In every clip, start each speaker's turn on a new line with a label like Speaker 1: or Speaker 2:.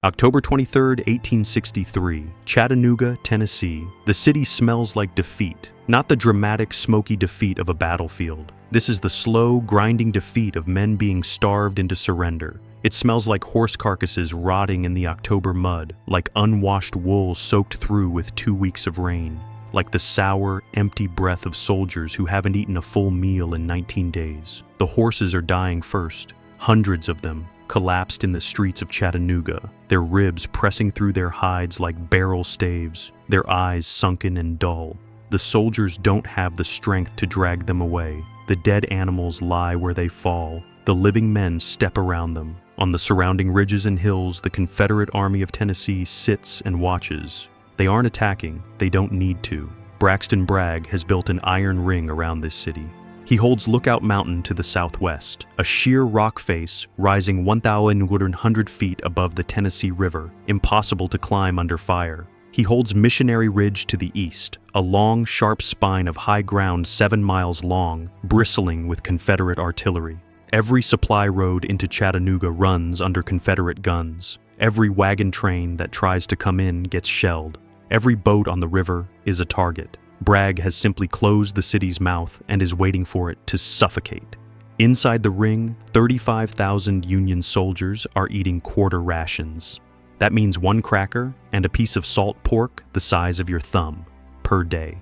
Speaker 1: October 23, 1863, Chattanooga, Tennessee. The city smells like defeat, not the dramatic, smoky defeat of a battlefield. This is the slow, grinding defeat of men being starved into surrender. It smells like horse carcasses rotting in the October mud, like unwashed wool soaked through with 2 weeks of rain, like the sour, empty breath of soldiers who haven't eaten a full meal in 19 days. The horses are dying first, hundreds of them, collapsed in the streets of Chattanooga, their ribs pressing through their hides like barrel staves, their eyes sunken and dull. The soldiers don't have the strength to drag them away. The dead animals lie where they fall. The living men step around them. On the surrounding ridges and hills, the Confederate Army of Tennessee sits and watches. They aren't attacking. They don't need to. Braxton Bragg has built an iron ring around this city. He holds Lookout Mountain to the southwest, a sheer rock face rising 1,100 feet above the Tennessee River, impossible to climb under fire. He holds Missionary Ridge to the east, a long, sharp spine of high ground 7 miles long, bristling with Confederate artillery. Every supply road into Chattanooga runs under Confederate guns. Every wagon train that tries to come in gets shelled. Every boat on the river is a target. Bragg has simply closed the city's mouth and is waiting for it to suffocate. Inside the ring, 35,000 Union soldiers are eating quarter rations. That means 1 cracker and a piece of salt pork the size of your thumb per day.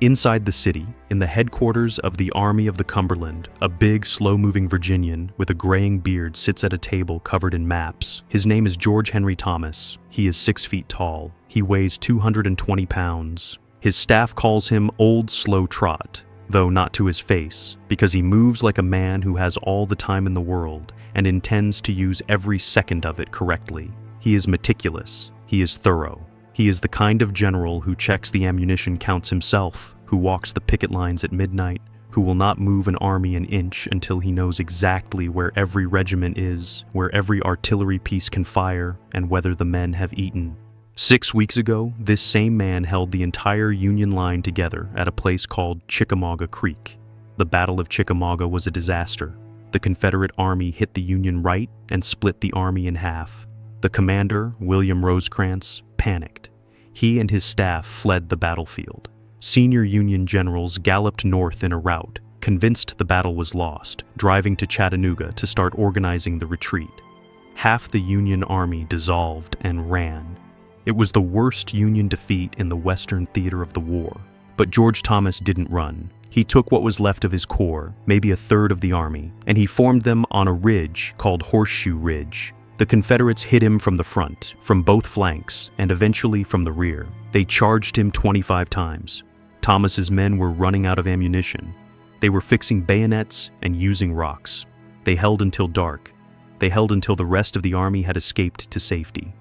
Speaker 1: Inside the city, in the headquarters of the Army of the Cumberland, a big, slow-moving Virginian with a graying beard sits at a table covered in maps. His name is George Henry Thomas. He is 6 feet tall. He weighs 220 pounds. His staff calls him Old Slow Trot, though not to his face, because he moves like a man who has all the time in the world and intends to use every second of it correctly. He is meticulous. He is thorough. He is the kind of general who checks the ammunition counts himself, who walks the picket lines at midnight, who will not move an army an inch until he knows exactly where every regiment is, where every artillery piece can fire, and whether the men have eaten. 6 weeks ago, this same man held the entire Union line together at a place called Chickamauga Creek. The Battle of Chickamauga was a disaster. The Confederate Army hit the Union right and split the army in half. The commander, William Rosecrans, panicked. He and his staff fled the battlefield. Senior Union generals galloped north in a rout, convinced the battle was lost, driving to Chattanooga to start organizing the retreat. Half the Union army dissolved and ran. It was the worst Union defeat in the Western theater of the war. But George Thomas didn't run. He took what was left of his corps, maybe a third of the army, and he formed them on a ridge called Horseshoe Ridge. The Confederates hit him from the front, from both flanks, and eventually from the rear. They charged him 25 times. Thomas's men were running out of ammunition. They were fixing bayonets and using rocks. They held until dark. They held until the rest of the army had escaped to safety.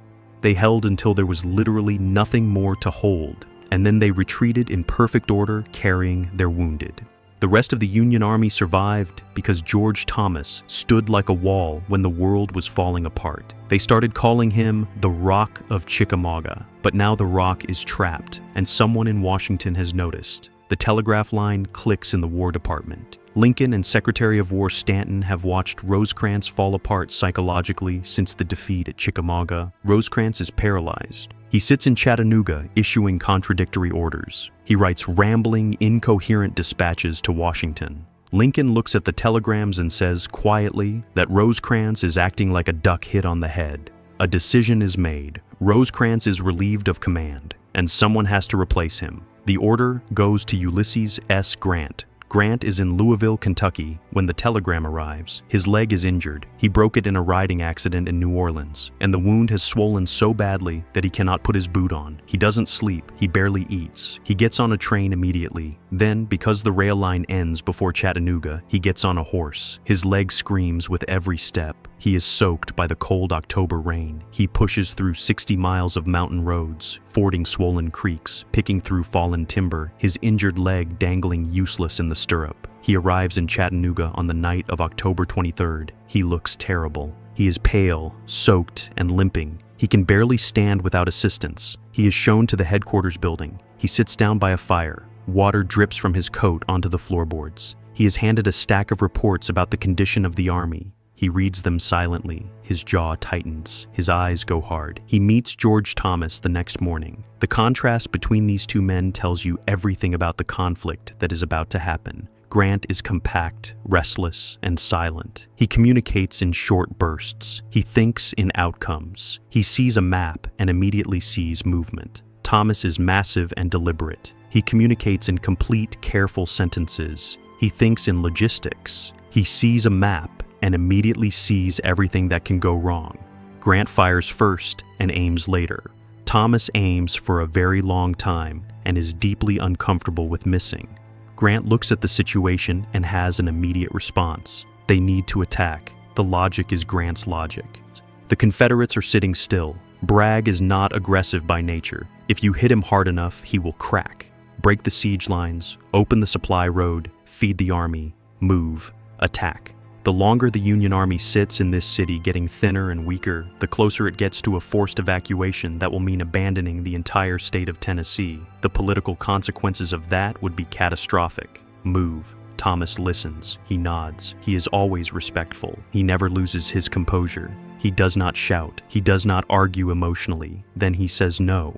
Speaker 1: They held until there was literally nothing more to hold, and then they retreated in perfect order, carrying their wounded. The rest of the Union Army survived because George Thomas stood like a wall when the world was falling apart. They started calling him the Rock of Chickamauga, but now the rock is trapped, and someone in Washington has noticed. The telegraph line clicks in the War Department. Lincoln and Secretary of War Stanton have watched Rosecrans fall apart psychologically since the defeat at Chickamauga. Rosecrans is paralyzed. He sits in Chattanooga issuing contradictory orders. He writes rambling, incoherent dispatches to Washington. Lincoln looks at the telegrams and says quietly that Rosecrans is acting like a duck hit on the head. A decision is made. Rosecrans is relieved of command, and someone has to replace him. The order goes to Ulysses S. Grant. Grant is in Louisville, Kentucky, when the telegram arrives. His leg is injured. He broke it in a riding accident in New Orleans, and the wound has swollen so badly that he cannot put his boot on. He doesn't sleep. He barely eats. He gets on a train immediately. Then, because the rail line ends before Chattanooga, he gets on a horse. His leg screams with every step. He is soaked by the cold October rain. He pushes through 60 miles of mountain roads, fording swollen creeks, picking through fallen timber, his injured leg dangling useless in the stirrup. He arrives in Chattanooga on the night of October 23rd. He looks terrible. He is pale, soaked, and limping. He can barely stand without assistance. He is shown to the headquarters building. He sits down by a fire. Water drips from his coat onto the floorboards. He is handed a stack of reports about the condition of the army. He reads them silently. His jaw tightens. His eyes go hard. He meets George Thomas the next morning. The contrast between these two men tells you everything about the conflict that is about to happen. Grant is compact, restless, and silent. He communicates in short bursts. He thinks in outcomes. He sees a map and immediately sees movement. Thomas is massive and deliberate. He communicates in complete, careful sentences. He thinks in logistics. He sees a map and immediately sees everything that can go wrong. Grant fires first and aims later. Thomas aims for a very long time and is deeply uncomfortable with missing. Grant looks at the situation and has an immediate response. They need to attack. The logic is Grant's logic. The Confederates are sitting still. Bragg is not aggressive by nature. If you hit him hard enough, he will crack. Break the siege lines, open the supply road, feed the army, move, attack. The longer the Union Army sits in this city getting thinner and weaker, the closer it gets to a forced evacuation that will mean abandoning the entire state of Tennessee. The political consequences of that would be catastrophic. Move. Thomas listens. He nods. He is always respectful. He never loses his composure. He does not shout. He does not argue emotionally. Then he says no.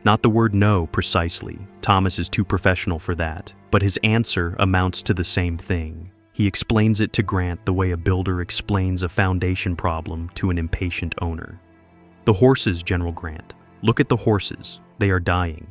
Speaker 1: Not the word no precisely. Thomas is too professional for that. But his answer amounts to the same thing. He explains it to Grant the way a builder explains a foundation problem to an impatient owner. The horses, General Grant. Look at the horses. They are dying.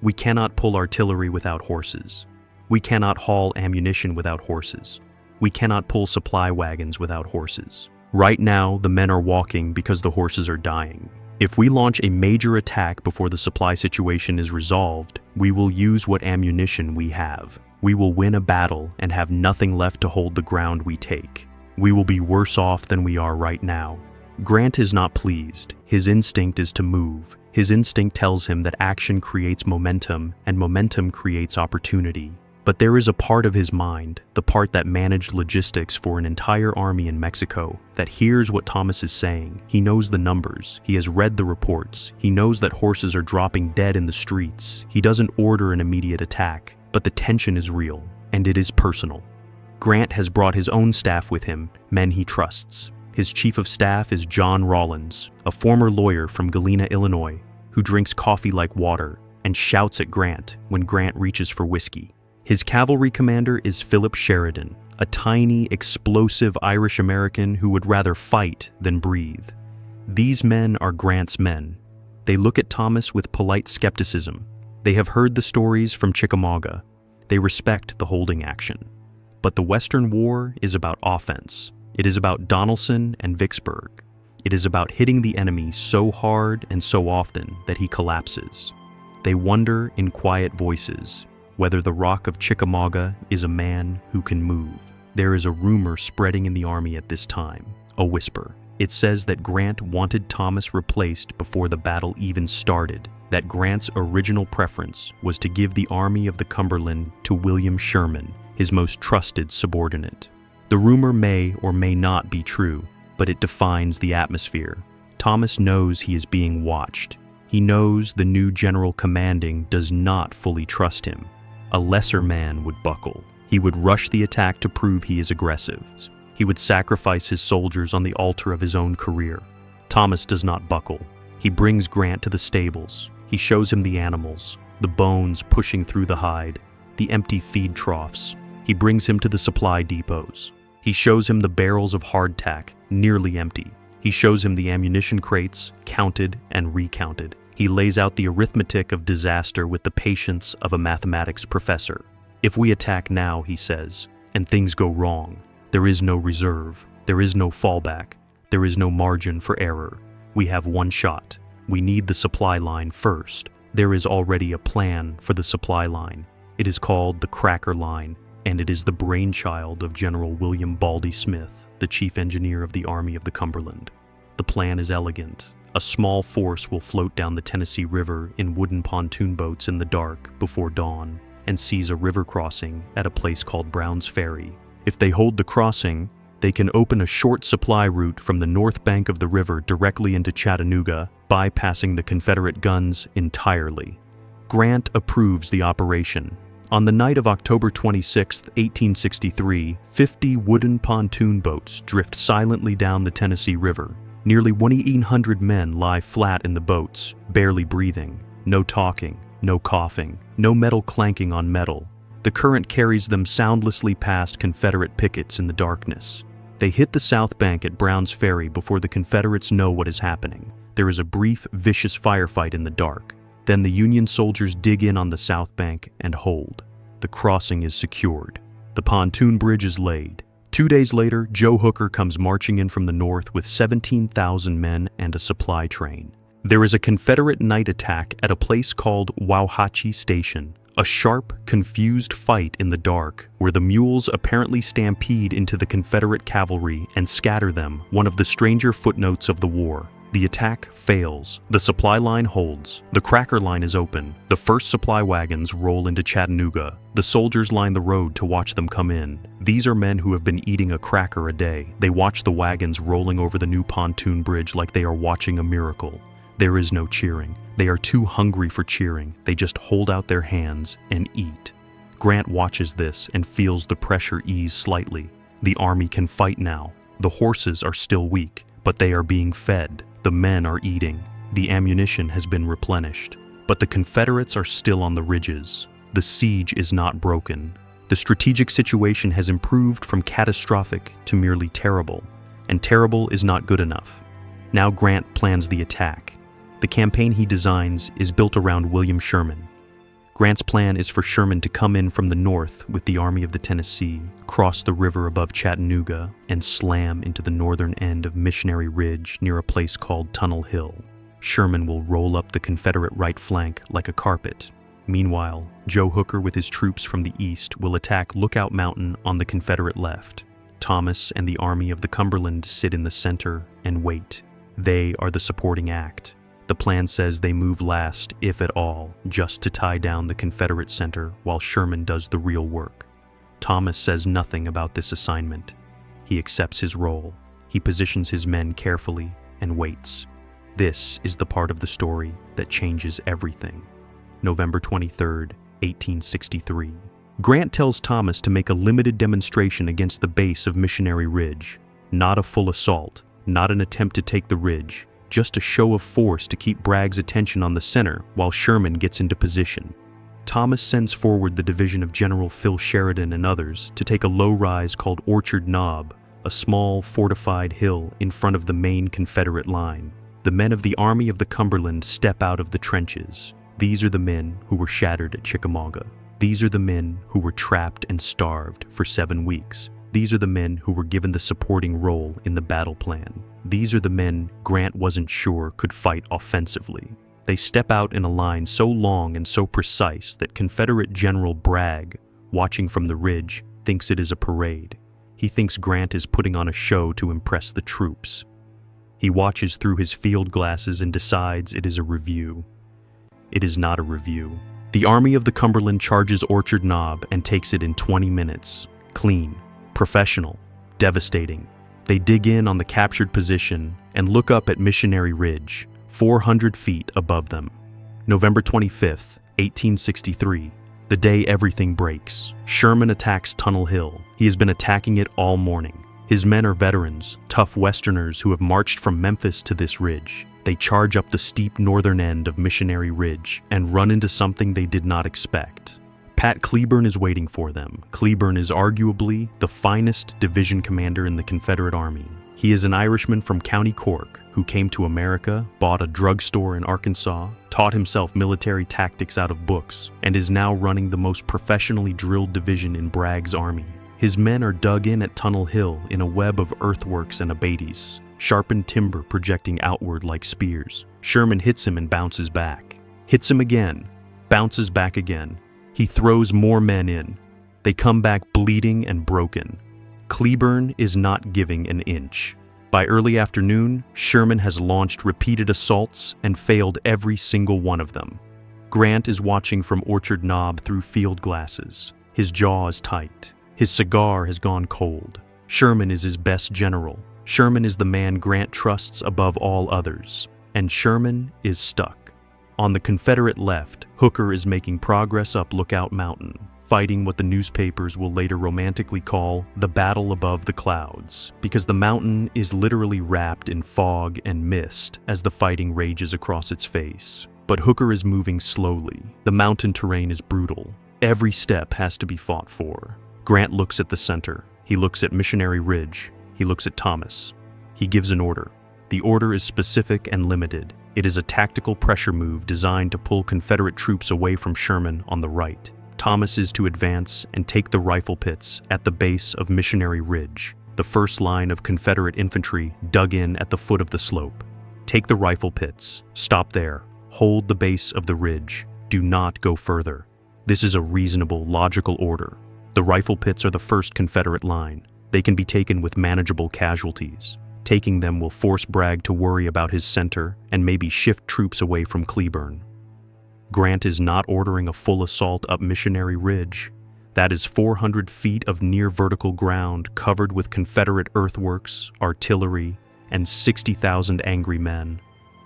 Speaker 1: We cannot pull artillery without horses. We cannot haul ammunition without horses. We cannot pull supply wagons without horses. Right now, the men are walking because the horses are dying. If we launch a major attack before the supply situation is resolved, we will use what ammunition we have. We will win a battle and have nothing left to hold the ground we take. We will be worse off than we are right now. Grant is not pleased. His instinct is to move. His instinct tells him that action creates momentum, and momentum creates opportunity. But there is a part of his mind, the part that managed logistics for an entire army in Mexico, that hears what Thomas is saying. He knows the numbers. He has read the reports. He knows that horses are dropping dead in the streets. He doesn't order an immediate attack. But the tension is real, and it is personal. Grant has brought his own staff with him, men he trusts. His chief of staff is John Rawlins, a former lawyer from Galena, Illinois, who drinks coffee like water and shouts at Grant when Grant reaches for whiskey. His cavalry commander is Philip Sheridan, a tiny, explosive Irish American who would rather fight than breathe. These men are Grant's men. They look at Thomas with polite skepticism. They have heard the stories from Chickamauga. They respect the holding action. But the Western War is about offense. It is about Donelson and Vicksburg. It is about hitting the enemy so hard and so often that he collapses. They wonder in quiet voices whether the Rock of Chickamauga is a man who can move. There is a rumor spreading in the army at this time, a whisper. It says that Grant wanted Thomas replaced before the battle even started, that Grant's original preference was to give the Army of the Cumberland to William Sherman, his most trusted subordinate. The rumor may or may not be true, but it defines the atmosphere. Thomas knows he is being watched. He knows the new general commanding does not fully trust him. A lesser man would buckle. He would rush the attack to prove he is aggressive. He would sacrifice his soldiers on the altar of his own career. Thomas does not buckle. He brings Grant to the stables. He shows him the animals, the bones pushing through the hide, the empty feed troughs. He brings him to the supply depots. He shows him the barrels of hardtack, nearly empty. He shows him the ammunition crates, counted and recounted. He lays out the arithmetic of disaster with the patience of a mathematics professor. If we attack now, he says, and things go wrong, there is no reserve, there is no fallback, there is no margin for error. We have one shot. We need the supply line first. There is already a plan for the supply line. It is called the Cracker Line, and it is the brainchild of General William Baldy Smith, the chief engineer of the Army of the Cumberland. The plan is elegant. A small force will float down the Tennessee River in wooden pontoon boats in the dark before dawn and seize a river crossing at a place called Brown's Ferry. If they hold the crossing, they can open a short supply route from the north bank of the river directly into Chattanooga, bypassing the Confederate guns entirely. Grant approves the operation. On the night of October 26, 1863, 50 wooden pontoon boats drift silently down the Tennessee River. Nearly 1,800 men lie flat in the boats, barely breathing. No talking, no coughing, no metal clanking on metal. The current carries them soundlessly past Confederate pickets in the darkness. They hit the south bank at Brown's Ferry before the Confederates know what is happening. There is a brief, vicious firefight in the dark. Then the Union soldiers dig in on the south bank and hold. The crossing is secured. The pontoon bridge is laid. 2 days later, Joe Hooker comes marching in from the north with 17,000 men and a supply train. There is a Confederate night attack at a place called Wauhatchie Station, a sharp, confused fight in the dark where the mules apparently stampede into the Confederate cavalry and scatter them, one of the stranger footnotes of the war. The attack fails. The supply line holds. The cracker line is open. The first supply wagons roll into Chattanooga. The soldiers line the road to watch them come in. These are men who have been eating a cracker a day. They watch the wagons rolling over the new pontoon bridge like they are watching a miracle. There is no cheering. They are too hungry for cheering. They just hold out their hands and eat. Grant watches this and feels the pressure ease slightly. The army can fight now. The horses are still weak, but they are being fed. The men are eating. The ammunition has been replenished. But the Confederates are still on the ridges. The siege is not broken. The strategic situation has improved from catastrophic to merely terrible, and terrible is not good enough. Now Grant plans the attack. The campaign he designs is built around William Sherman. Grant's plan is for Sherman to come in from the north with the Army of the Tennessee, cross the river above Chattanooga, and slam into the northern end of Missionary Ridge near a place called Tunnel Hill. Sherman will roll up the Confederate right flank like a carpet. Meanwhile, Joe Hooker with his troops from the east will attack Lookout Mountain on the Confederate left. Thomas and the Army of the Cumberland sit in the center and wait. They are the supporting act. The plan says they move last, if at all, just to tie down the Confederate center while Sherman does the real work. Thomas says nothing about this assignment. He accepts his role. He positions his men carefully and waits. This is the part of the story that changes everything. November 23, 1863. Grant tells Thomas to make a limited demonstration against the base of Missionary Ridge. Not a full assault, not an attempt to take the ridge, just a show of force to keep Bragg's attention on the center while Sherman gets into position. Thomas sends forward the division of General Phil Sheridan and others to take a low rise called Orchard Knob, a small fortified hill in front of the main Confederate line. The men of the Army of the Cumberland step out of the trenches. These are the men who were shattered at Chickamauga. These are the men who were trapped and starved for 7 weeks. These are the men who were given the supporting role in the battle plan. These are the men Grant wasn't sure could fight offensively. They step out in a line so long and so precise that Confederate General Bragg, watching from the ridge, thinks it is a parade. He thinks Grant is putting on a show to impress the troops. He watches through his field glasses and decides it is a review. It is not a review. The Army of the Cumberland charges Orchard Knob and takes it in 20 minutes. Clean, professional, devastating. They dig in on the captured position and look up at Missionary Ridge, 400 feet above them. November 25th, 1863, the day everything breaks. Sherman attacks Tunnel Hill. He has been attacking it all morning. His men are veterans, tough Westerners who have marched from Memphis to this ridge. They charge up the steep northern end of Missionary Ridge and run into something they did not expect. Pat Cleburne is waiting for them. Cleburne is arguably the finest division commander in the Confederate Army. He is an Irishman from County Cork who came to America, bought a drugstore in Arkansas, taught himself military tactics out of books, and is now running the most professionally drilled division in Bragg's army. His men are dug in at Tunnel Hill in a web of earthworks and abatis, sharpened timber projecting outward like spears. Sherman hits him and bounces back. Hits him again, bounces back again. He throws more men in. They come back bleeding and broken. Cleburne is not giving an inch. By early afternoon, Sherman has launched repeated assaults and failed every single one of them. Grant is watching from Orchard Knob through field glasses. His jaw is tight. His cigar has gone cold. Sherman is his best general. Sherman is the man Grant trusts above all others. And Sherman is stuck. On the Confederate left, Hooker is making progress up Lookout Mountain, fighting what the newspapers will later romantically call the battle above the clouds, because the mountain is literally wrapped in fog and mist as the fighting rages across its face. But Hooker is moving slowly. The mountain terrain is brutal. Every step has to be fought for. Grant looks at the center. He looks at Missionary Ridge. He looks at Thomas. He gives an order. The order is specific and limited. It is a tactical pressure move designed to pull Confederate troops away from Sherman on the right. Thomas is to advance and take the rifle pits at the base of Missionary Ridge. The first line of Confederate infantry dug in at the foot of the slope. Take the rifle pits. Stop there. Hold the base of the ridge. Do not go further. This is a reasonable, logical order. The rifle pits are the first Confederate line. They can be taken with manageable casualties. Taking them will force Bragg to worry about his center and maybe shift troops away from Cleburne. Grant is not ordering a full assault up Missionary Ridge. That is 400 feet of near vertical ground covered with Confederate earthworks, artillery, and 60,000 angry men.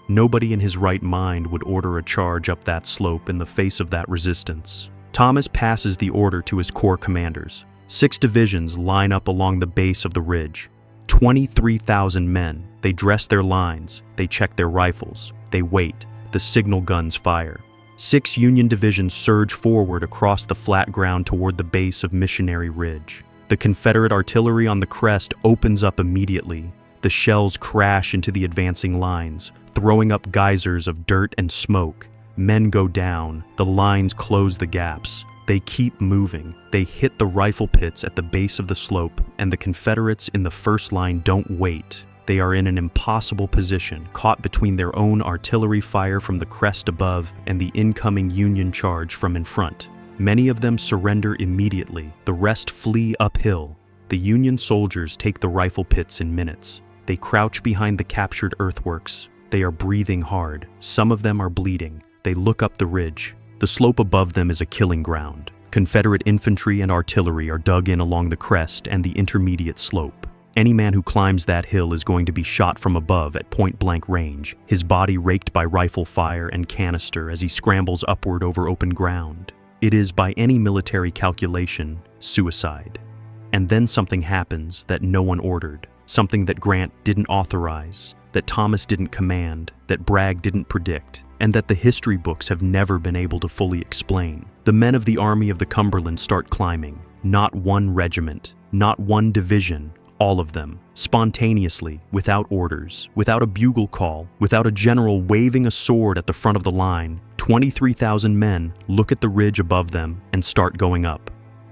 Speaker 1: Nobody in his right mind would order a charge up that slope in the face of that resistance. Thomas passes the order to his corps commanders. 6 divisions line up along the base of the ridge. 23,000 men. They dress their lines. They check their rifles. They wait. The signal guns fire. 6 Union divisions surge forward across the flat ground toward the base of Missionary Ridge. The Confederate artillery on the crest opens up immediately. The shells crash into the advancing lines, throwing up geysers of dirt and smoke. Men go down. The lines close the gaps. They keep moving. They hit the rifle pits at the base of the slope, and the Confederates in the first line don't wait. They are in an impossible position, caught between their own artillery fire from the crest above and the incoming Union charge from in front. Many of them surrender immediately. The rest flee uphill. The Union soldiers take the rifle pits in minutes. They crouch behind the captured earthworks. They are breathing hard. Some of them are bleeding. They look up the ridge. The slope above them is a killing ground. Confederate infantry and artillery are dug in along the crest and the intermediate slope. Any man who climbs that hill is going to be shot from above at point-blank range, his body raked by rifle fire and canister as he scrambles upward over open ground. It is, by any military calculation, suicide. And then something happens that no one ordered, something that Grant didn't authorize, that Thomas didn't command, that Bragg didn't predict, and that the history books have never been able to fully explain. The men of the Army of the Cumberland start climbing. Not one regiment, not one division, all of them, spontaneously, without orders, without a bugle call, without a general waving a sword at the front of the line. 23,000 men look at the ridge above them and start going up.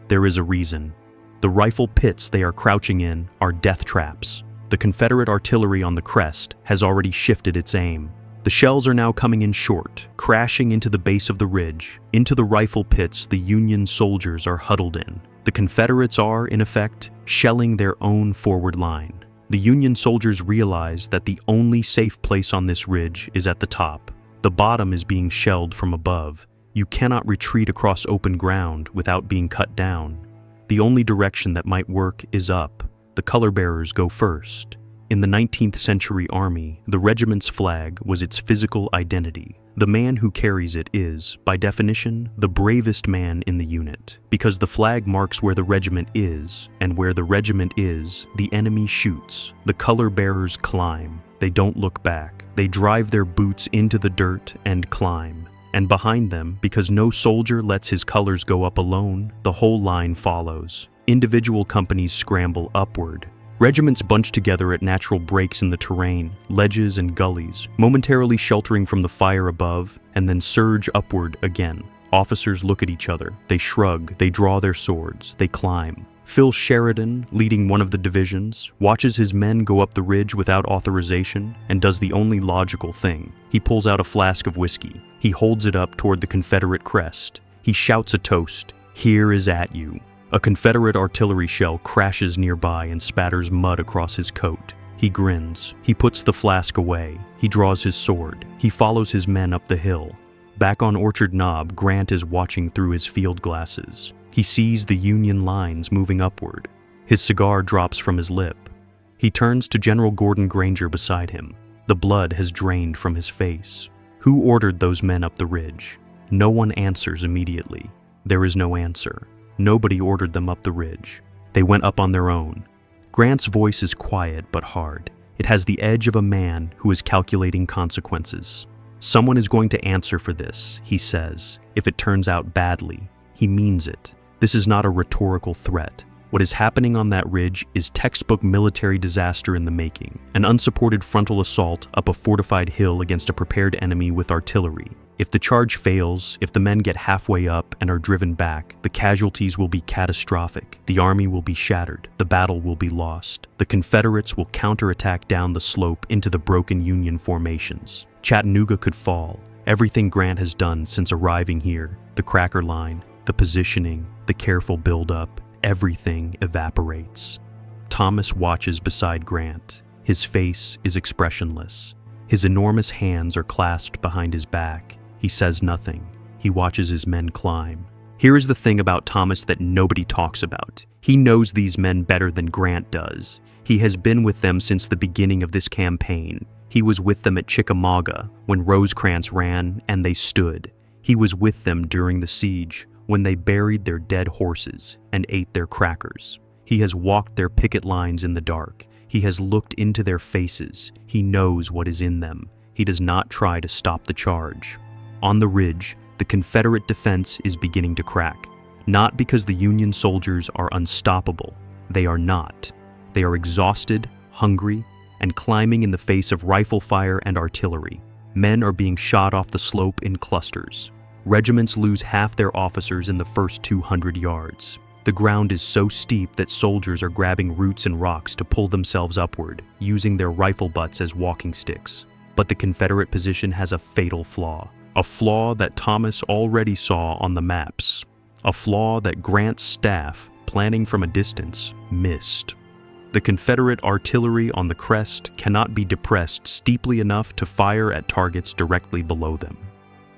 Speaker 1: There is a reason. The rifle pits they are crouching in are death traps. The Confederate artillery on the crest has already shifted its aim. The shells are now coming in short, crashing into the base of the ridge. Into the rifle pits the Union soldiers are huddled in. The Confederates are, in effect, shelling their own forward line. The Union soldiers realize that the only safe place on this ridge is at the top. The bottom is being shelled from above. You cannot retreat across open ground without being cut down. The only direction that might work is up. The color bearers go first. In the 19th century army, the regiment's flag was its physical identity. The man who carries it is, by definition, the bravest man in the unit, because the flag marks where the regiment is, and where the regiment is, the enemy shoots. The color bearers climb. They don't look back. They drive their boots into the dirt and climb. And behind them, because no soldier lets his colors go up alone, the whole line follows. Individual companies scramble upward. Regiments bunch together at natural breaks in the terrain, ledges and gullies, momentarily sheltering from the fire above, and then surge upward again. Officers look at each other. They shrug. They draw their swords. They climb. Phil Sheridan, leading one of the divisions, watches his men go up the ridge without authorization and does the only logical thing. He pulls out a flask of whiskey. He holds it up toward the Confederate crest. He shouts a toast. "Here is at you." A Confederate artillery shell crashes nearby and spatters mud across his coat. He grins. He puts the flask away. He draws his sword. He follows his men up the hill. Back on Orchard Knob, Grant is watching through his field glasses. He sees the Union lines moving upward. His cigar drops from his lip. He turns to General Gordon Granger beside him. The blood has drained from his face. Who ordered those men up the ridge? No one answers immediately. There is no answer. Nobody ordered them up the ridge. They went up on their own. Grant's voice is quiet but hard. It has the edge of a man who is calculating consequences. Someone is going to answer for this, he says. If it turns out badly, he means it. This is not a rhetorical threat. What is happening on that ridge is textbook military disaster in the making, an unsupported frontal assault up a fortified hill against a prepared enemy with artillery. If the charge fails, if the men get halfway up and are driven back, the casualties will be catastrophic. The army will be shattered. The battle will be lost. The Confederates will counterattack down the slope into the broken Union formations. Chattanooga could fall. Everything Grant has done since arriving here, the cracker line, the positioning, the careful build-up, everything evaporates. Thomas watches beside Grant. His face is expressionless. His enormous hands are clasped behind his back. He says nothing. He watches his men climb. Here is the thing about Thomas that nobody talks about. He knows these men better than Grant does. He has been with them since the beginning of this campaign. He was with them at Chickamauga when Rosecrans ran and they stood. He was with them during the siege when they buried their dead horses and ate their crackers. He has walked their picket lines in the dark. He has looked into their faces. He knows what is in them. He does not try to stop the charge. On the ridge, the Confederate defense is beginning to crack. Not because the Union soldiers are unstoppable. They are not. They are exhausted, hungry, and climbing in the face of rifle fire and artillery. Men are being shot off the slope in clusters. Regiments lose half their officers in the first 200 yards. The ground is so steep that soldiers are grabbing roots and rocks to pull themselves upward, using their rifle butts as walking sticks. But the Confederate position has a fatal flaw. A flaw that Thomas already saw on the maps. A flaw that Grant's staff, planning from a distance, missed. The Confederate artillery on the crest cannot be depressed steeply enough to fire at targets directly below them.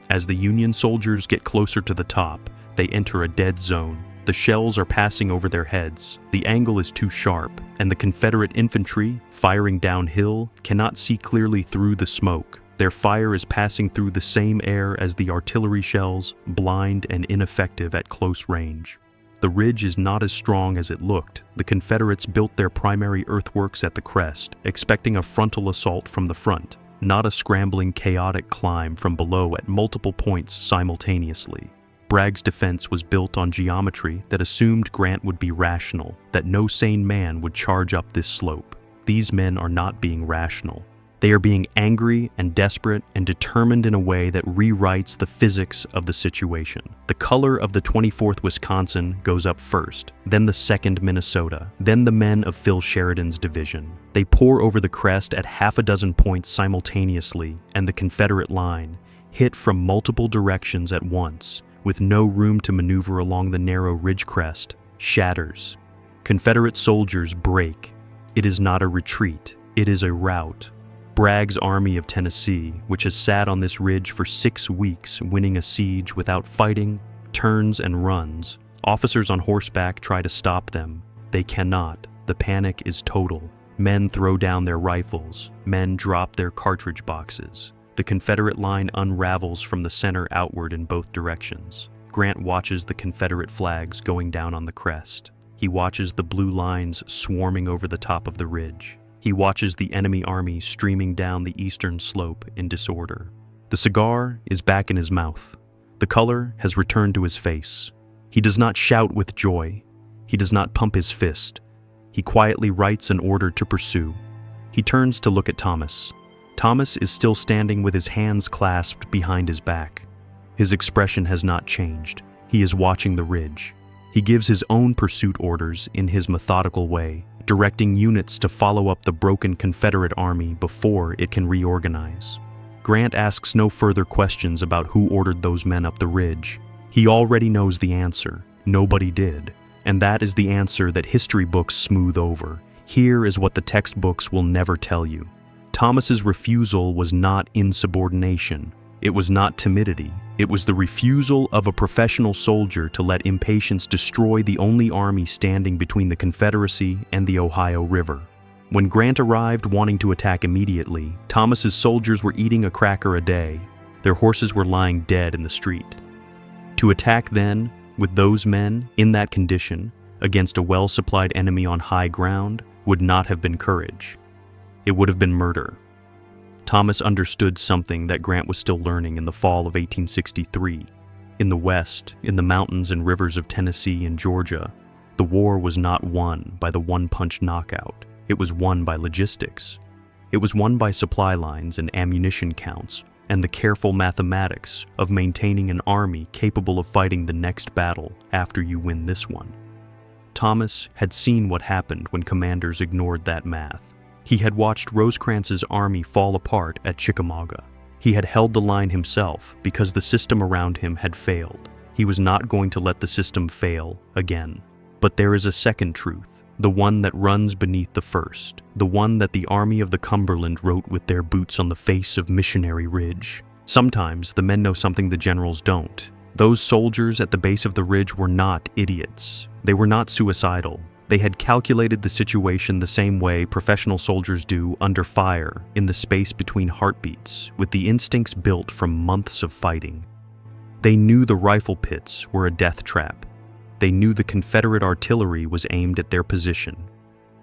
Speaker 1: As the Union soldiers get closer to the top, they enter a dead zone. The shells are passing over their heads. The angle is too sharp, and the Confederate infantry, firing downhill, cannot see clearly through the smoke. Their fire is passing through the same air as the artillery shells, blind and ineffective at close range. The ridge is not as strong as it looked. The Confederates built their primary earthworks at the crest, expecting a frontal assault from the front, not a scrambling, chaotic climb from below at multiple points simultaneously. Bragg's defense was built on geometry that assumed Grant would be rational, that no sane man would charge up this slope. These men are not being rational. They are being angry and desperate and determined in a way that rewrites the physics of the situation. The color of the 24th Wisconsin goes up first, then the 2nd Minnesota, then the men of Phil Sheridan's division. They pour over the crest at half a dozen points simultaneously, and the Confederate line, hit from multiple directions at once, with no room to maneuver along the narrow ridge crest, shatters. Confederate soldiers break. It is not a retreat, it is a rout. Bragg's Army of Tennessee, which has sat on this ridge for 6 weeks, winning a siege without fighting, turns and runs. Officers on horseback try to stop them. They cannot. The panic is total. Men throw down their rifles. Men drop their cartridge boxes. The Confederate line unravels from the center outward in both directions. Grant watches the Confederate flags going down on the crest. He watches the blue lines swarming over the top of the ridge. He watches the enemy army streaming down the eastern slope in disorder. The cigar is back in his mouth. The color has returned to his face. He does not shout with joy. He does not pump his fist. He quietly writes an order to pursue. He turns to look at Thomas. Thomas is still standing with his hands clasped behind his back. His expression has not changed. He is watching the ridge. He gives his own pursuit orders in his methodical way, directing units to follow up the broken Confederate army before it can reorganize. Grant asks no further questions about who ordered those men up the ridge. He already knows the answer. Nobody did. And that is the answer that history books smooth over. Here is what the textbooks will never tell you. Thomas's refusal was not insubordination. It was not timidity. It was the refusal of a professional soldier to let impatience destroy the only army standing between the Confederacy and the Ohio River. When Grant arrived wanting to attack immediately, Thomas's soldiers were eating a cracker a day. Their horses were lying dead in the street. To attack then, with those men, in that condition, against a well-supplied enemy on high ground, would not have been courage. It would have been murder. Thomas understood something that Grant was still learning in the fall of 1863. In the West, in the mountains and rivers of Tennessee and Georgia, the war was not won by the one-punch knockout. It was won by logistics. It was won by supply lines and ammunition counts, and the careful mathematics of maintaining an army capable of fighting the next battle after you win this one. Thomas had seen what happened when commanders ignored that math. He had watched Rosecrans's army fall apart at Chickamauga. He had held the line himself because the system around him had failed. He was not going to let the system fail again. But there is a second truth, the one that runs beneath the first, the one that the Army of the Cumberland wrote with their boots on the face of Missionary Ridge. Sometimes the men know something the generals don't. Those soldiers at the base of the ridge were not idiots. They were not suicidal. They had calculated the situation the same way professional soldiers do under fire in the space between heartbeats, with the instincts built from months of fighting. They knew the rifle pits were a death trap. They knew the Confederate artillery was aimed at their position.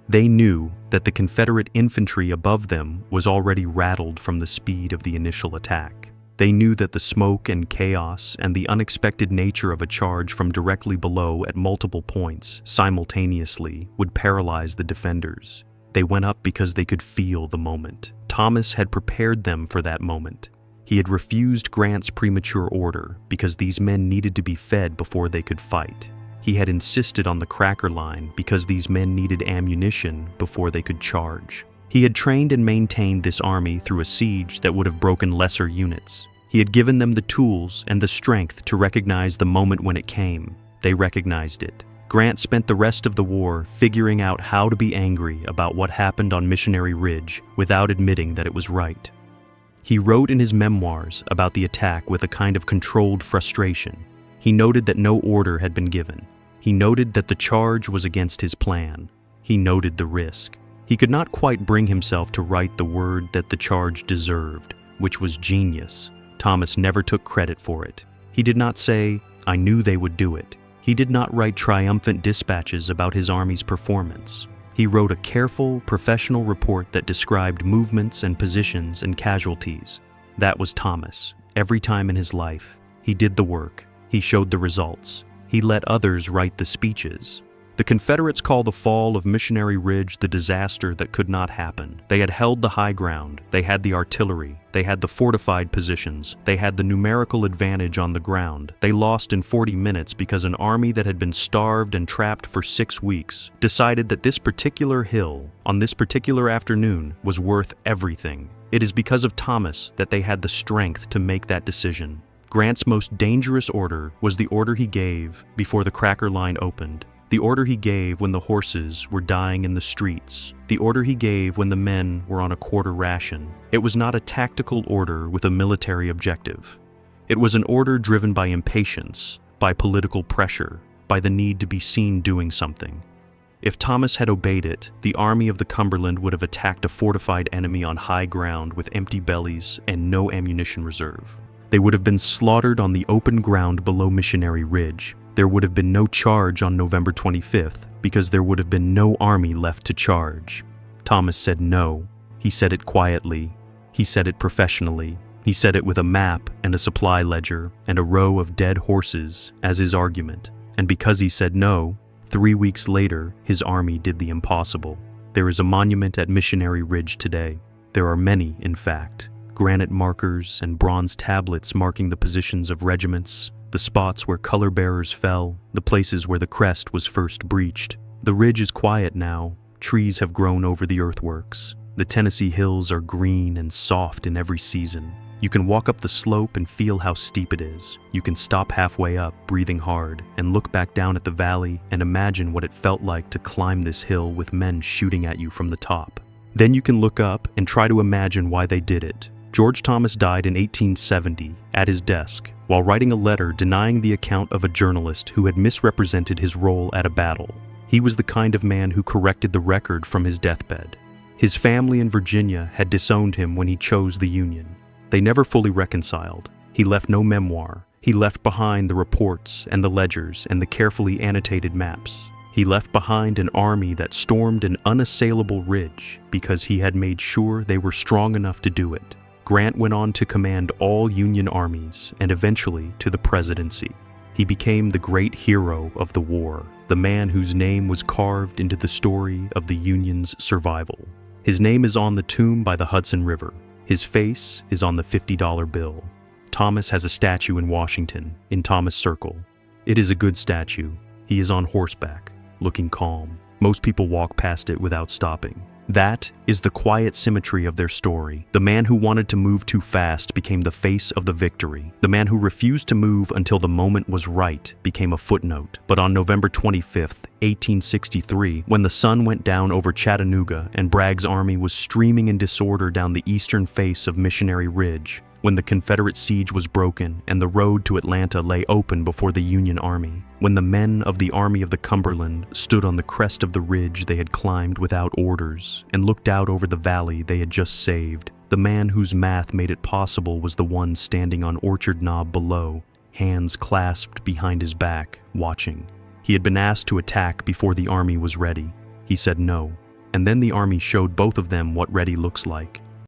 Speaker 1: They knew that the Confederate infantry above them was already rattled from the speed of the initial attack. They knew that the smoke and chaos and the unexpected nature of a charge from directly below at multiple points simultaneously would paralyze the defenders. They went up because they could feel the moment. Thomas had prepared them for that moment. He had refused Grant's premature order because these men needed to be fed before they could fight. He had insisted on the cracker line because these men needed ammunition before they could charge. He had trained and maintained this army through a siege that would have broken lesser units. He had given them the tools and the strength to recognize the moment when it came. They recognized it. Grant spent the rest of the war figuring out how to be angry about what happened on Missionary Ridge without admitting that it was right. He wrote in his memoirs about the attack with a kind of controlled frustration. He noted that no order had been given. He noted that the charge was against his plan. He noted the risk. He could not quite bring himself to write the word that the charge deserved, which was genius. Thomas never took credit for it. He did not say, "I knew they would do it." He did not write triumphant dispatches about his army's performance. He wrote a careful, professional report that described movements and positions and casualties. That was Thomas. Every time in his life, he did the work. He showed the results. He let others write the speeches. The Confederates call the fall of Missionary Ridge the disaster that could not happen. They had held the high ground. They had the artillery. They had the fortified positions. They had the numerical advantage on the ground. They lost in 40 minutes because an army that had been starved and trapped for 6 weeks decided that this particular hill, on this particular afternoon, was worth everything. It is because of Thomas that they had the strength to make that decision. Grant's most dangerous order was the order he gave before the cracker line opened. The order he gave when the horses were dying in the streets. The order he gave when the men were on a quarter ration. It was not a tactical order with a military objective. It was an order driven by impatience, by political pressure, by the need to be seen doing something. If Thomas had obeyed it, the Army of the Cumberland would have attacked a fortified enemy on high ground with empty bellies and no ammunition reserve. They would have been slaughtered on the open ground below Missionary Ridge. There would have been no charge on November 25th because there would have been no army left to charge. Thomas said no. He said it quietly. He said it professionally. He said it with a map and a supply ledger and a row of dead horses as his argument. And because he said no, 3 weeks later, his army did the impossible. There is a monument at Missionary Ridge today. There are many, in fact. Granite markers and bronze tablets marking the positions of regiments, the spots where color bearers fell, the places where the crest was first breached. The ridge is quiet now. Trees have grown over the earthworks. The Tennessee hills are green and soft in every season. You can walk up the slope and feel how steep it is. You can stop halfway up, breathing hard, and look back down at the valley and imagine what it felt like to climb this hill with men shooting at you from the top. Then you can look up and try to imagine why they did it. George Thomas died in 1870 at his desk while writing a letter denying the account of a journalist who had misrepresented his role at a battle. He was the kind of man who corrected the record from his deathbed. His family in Virginia had disowned him when he chose the Union. They never fully reconciled. He left no memoir. He left behind the reports and the ledgers and the carefully annotated maps. He left behind an army that stormed an unassailable ridge because he had made sure they were strong enough to do it. Grant went on to command all Union armies and eventually to the presidency. He became the great hero of the war, the man whose name was carved into the story of the Union's survival. His name is on the tomb by the Hudson River. His face is on the $50 bill. Thomas has a statue in Washington, in Thomas Circle. It is a good statue. He is on horseback, looking calm. Most people walk past it without stopping. That is the quiet symmetry of their story. The man who wanted to move too fast became the face of the victory. The man who refused to move until the moment was right became a footnote. But on November 25th, 1863, when the sun went down over Chattanooga and Bragg's army was streaming in disorder down the eastern face of Missionary Ridge, when the Confederate siege was broken and the road to Atlanta lay open before the Union Army, when the men of the Army of the Cumberland stood on the crest of the ridge they had climbed without orders and looked out over the valley they had just saved, the man whose math made it possible was the one standing on Orchard Knob below, hands clasped behind his back, watching. He had been asked to attack before the army was ready. He said no, and then the army showed both of them what ready looks like.